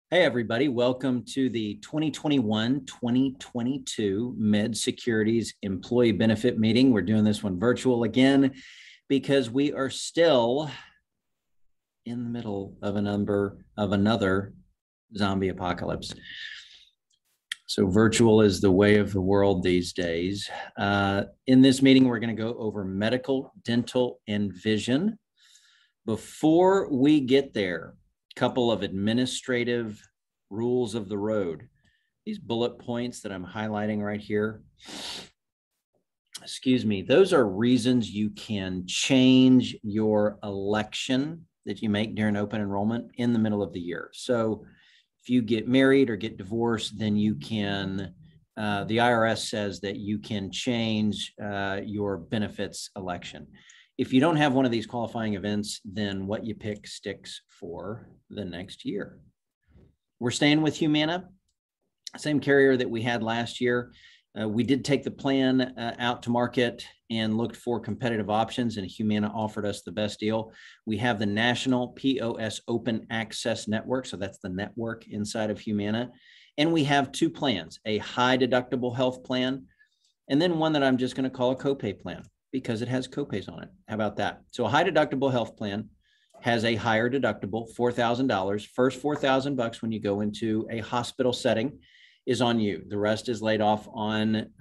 Hey, everybody. Welcome to the 2021-2022 Med Securities Employee Benefit Meeting. We're doing this one virtual again because we are still in the middle of another zombie apocalypse. So virtual is the way of the world these days. In this meeting, we're going to go over medical, dental, and vision. Before we get there, couple of administrative rules of the road. These bullet points that I'm highlighting right here, those are reasons you can change your election that you make during open enrollment in the middle of the year. So if you get married or get divorced, then you can, the IRS says that you can change your benefits election. If you don't have one of these qualifying events, then what you pick sticks for the next year. We're staying with Humana, same carrier that we had last year. We did take the plan out to market and looked for competitive options, and Humana offered us the best deal. We have the National POS Open Access Network, so that's the network inside of Humana. And we have two plans, a high deductible health plan, and then one that I'm just going to call a copay plan, because it has copays on it. How about that? So a high deductible health plan has a higher deductible, $4,000. First $4,000 when you go into a hospital setting is on you. The rest is laid off on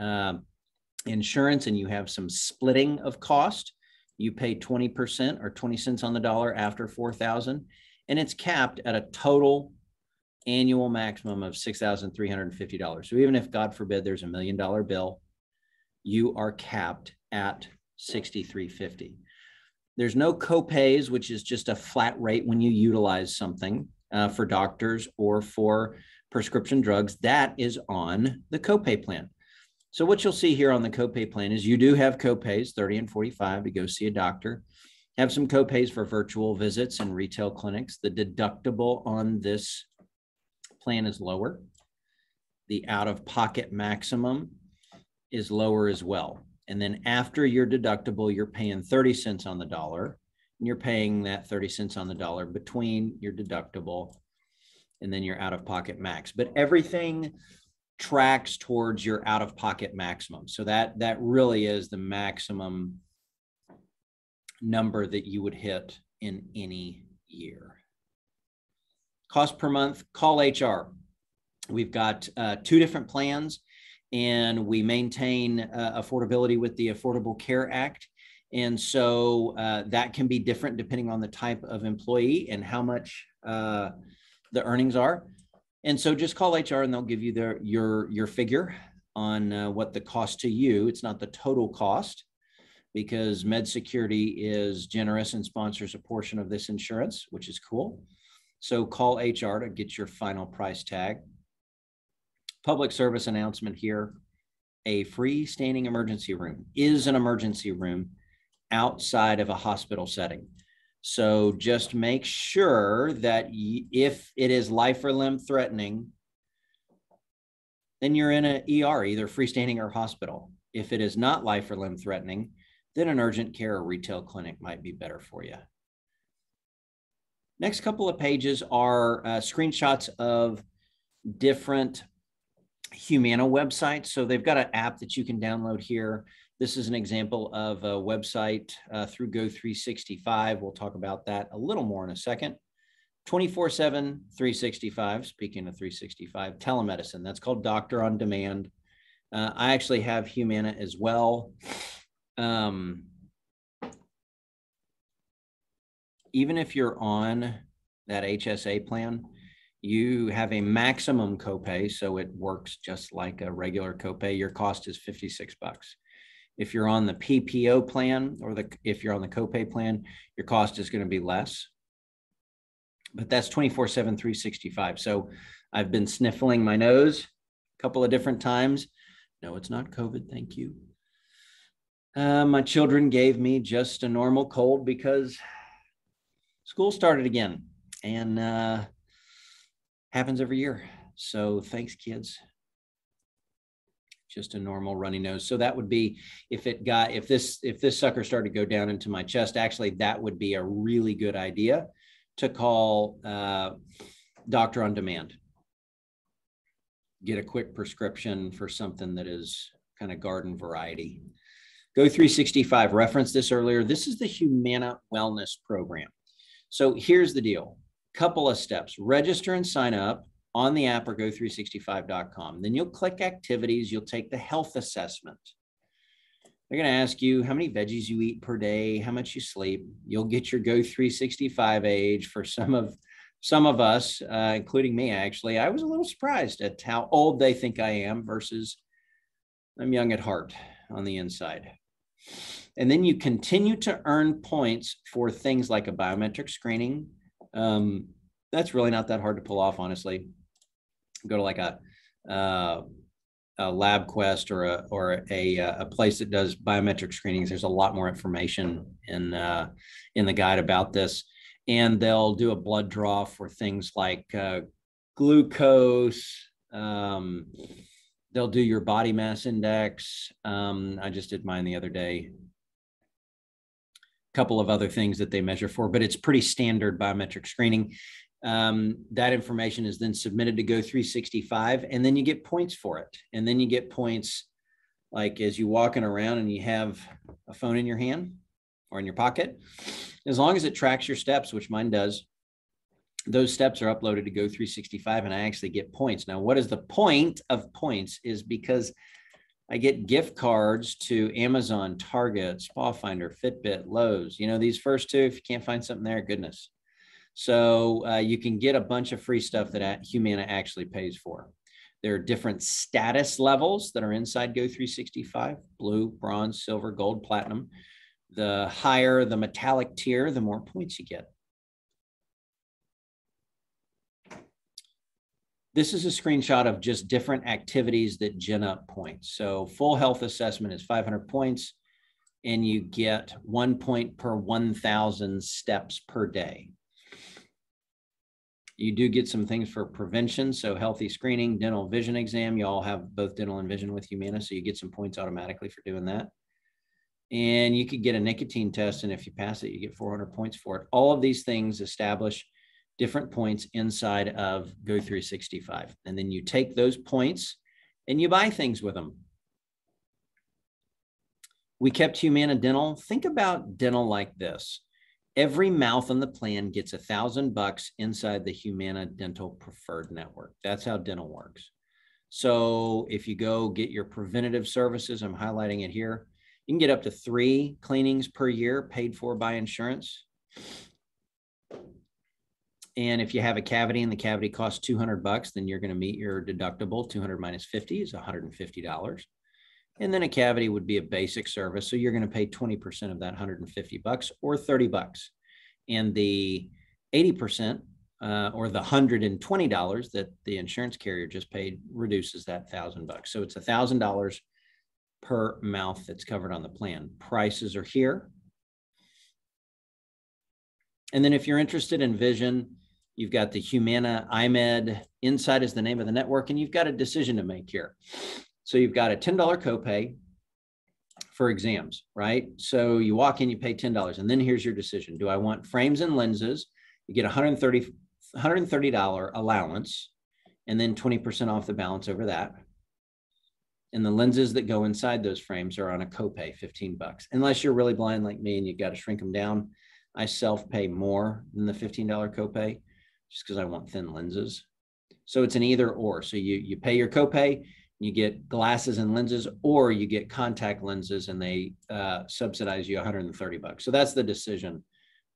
insurance, and you have some splitting of cost. You pay 20% or 20 cents on the dollar after $4,000, and it's capped at a total annual maximum of $6,350. So even if, God forbid, there's $1 million bill, you are capped at $6,350. There's no copays, which is just a flat rate when you utilize something for doctors or for prescription drugs. That is on the copay plan. So what you'll see here on the copay plan is you do have copays, 30 and 45 to go see a doctor, have some copays for virtual visits and retail clinics. The deductible on this plan is lower. The out-of-pocket maximum is lower as well. And then after your deductible, you're paying 30 cents on the dollar, and you're paying that 30 cents on the dollar between your deductible and then your out-of-pocket max. But everything tracks towards your out-of-pocket maximum. So that really is the maximum number that you would hit in any year. Cost per month, call HR. We've got two different plans, and we maintain affordability with the Affordable Care Act. And so that can be different depending on the type of employee and how much the earnings are. And so just call HR and they'll give you your figure on what the cost to you. It's not the total cost, because Med Security is generous and sponsors a portion of this insurance, which is cool. So call HR to get your final price tag. Public service announcement here. A freestanding emergency room is an emergency room outside of a hospital setting. So just make sure that if it is life or limb threatening, then you're in an ER, either freestanding or hospital. If it is not life or limb threatening, then an urgent care or retail clinic might be better for you. Next couple of pages are screenshots of different Humana websites. So they've got an app that you can download here. This is an example of a website through Go365. We'll talk about that a little more in a second. 24/7, 365, speaking of 365, telemedicine. That's called Doctor on Demand. I actually have Humana as well. Even if you're on that HSA plan, you have a maximum copay, so it works just like a regular copay. Your cost is $56. If you're on the PPO plan, or if you're on the copay plan, your cost is going to be less. But that's 24/7, 365. So I've been sniffling my nose a couple of different times. No, it's not COVID. Thank you. My children gave me just a normal cold because school started again, and happens every year. So thanks, kids. Just a normal runny nose. So that would be if this sucker started to go down into my chest, actually, that would be a really good idea to call doctor on demand. Get a quick prescription for something that is kind of garden variety. Go 365, referenced this earlier. This is the Humana Wellness Program. So here's the deal. Couple of steps. Register and sign up on the app or go365.com. Then you'll click activities. You'll take the health assessment. They're going to ask you how many veggies you eat per day, how much you sleep. You'll get your Go365 age. For some of us, including me, actually, I was a little surprised at how old they think I am versus I'm young at heart on the inside. And then you continue to earn points for things like a biometric screening. That's really not that hard to pull off, honestly. Go to like a LabQuest or a place that does biometric screenings. There's a lot more information in the guide about this, and they'll do a blood draw for things like glucose. They'll do your body mass index. I just did mine the other day. A couple of other things that they measure for, but it's pretty standard biometric screening. That information is then submitted to Go365, and then you get points for it. And then you get points like as you walking around and you have a phone in your hand or in your pocket, as long as it tracks your steps, which mine does. Those steps are uploaded to Go365 and I actually get points. Now, what is the point of points is because I get gift cards to Amazon, Target, Spa Finder, Fitbit, Lowe's. You know, these first two, if you can't find something there, goodness. So you can get a bunch of free stuff that Humana actually pays for. There are different status levels that are inside Go365: blue, bronze, silver, gold, platinum. The higher the metallic tier, the more points you get. This is a screenshot of just different activities that gen up points. So full health assessment is 500 points, and you get 1 point per 1,000 steps per day. You do get some things for prevention. So healthy screening, dental vision exam. You all have both dental and vision with Humana, so you get some points automatically for doing that. And you could get a nicotine test, and if you pass it, you get 400 points for it. All of these things establish different points inside of Go365. And then you take those points and you buy things with them. We kept Humana Dental. Think about dental like this. Every mouth on the plan gets $1,000 inside the Humana Dental Preferred Network. That's how dental works. So if you go get your preventative services, I'm highlighting it here, you can get up to 3 cleanings per year paid for by insurance. And if you have a cavity and the cavity costs $200, then you're going to meet your deductible. 200 minus 50 is $150. And then a cavity would be a basic service. So you're going to pay 20% of that $150 or $30. And the 80% or the $120 that the insurance carrier just paid reduces that $1,000. So it's $1,000 per mouth that's covered on the plan. Prices are here. And then if you're interested in vision, you've got the Humana iMed. Inside is the name of the network, and you've got a decision to make here. So you've got a $10 copay for exams, right? So you walk in, you pay $10, and then here's your decision. Do I want frames and lenses? You get $130 allowance, and then 20% off the balance over that. And the lenses that go inside those frames are on a copay, $15. Unless you're really blind like me and you've got to shrink them down. I self-pay more than the $15 copay just because I want thin lenses. So it's an either or. So you pay your copay, you get glasses and lenses, or you get contact lenses and they subsidize you $130. So that's the decision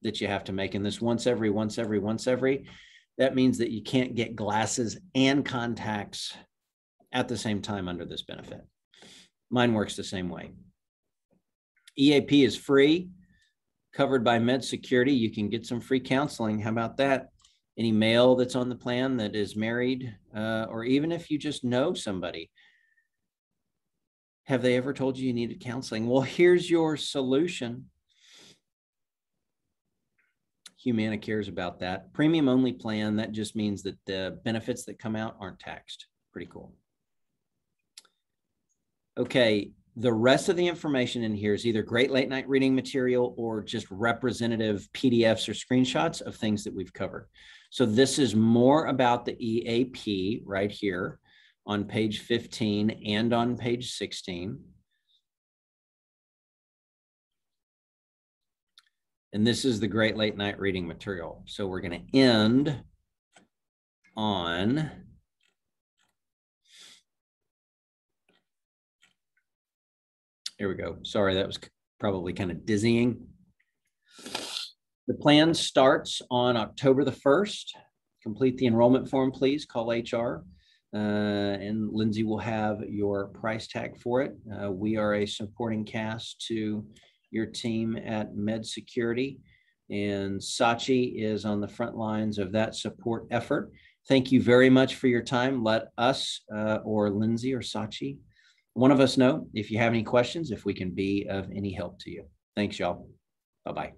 that you have to make. And this once every, that means that you can't get glasses and contacts at the same time under this benefit. Mine works the same way. EAP is free, covered by Med Security. You can get some free counseling. How about that? Any male that's on the plan that is married, or even if you just know somebody, have they ever told you you needed counseling? Well, here's your solution. Humana cares about that. Premium only plan, that just means that the benefits that come out aren't taxed. Pretty cool. Okay, The rest of the information in here is either great late night reading material or just representative PDFs or screenshots of things that we've covered. So this is more about the EAP right here on page 15 and on page 16. And this is the great late night reading material. So we're going to end on here we go. Sorry, that was probably kind of dizzying. The plan starts on October the 1st. Complete the enrollment form, please. Call HR. And Lindsay will have your price tag for it. We are a supporting cast to your team at Med Security, and Sachi is on the front lines of that support effort. Thank you very much for your time. Let us or Lindsay or Sachi, one of us, know if you have any questions, if we can be of any help to you. Thanks, y'all. Bye-bye.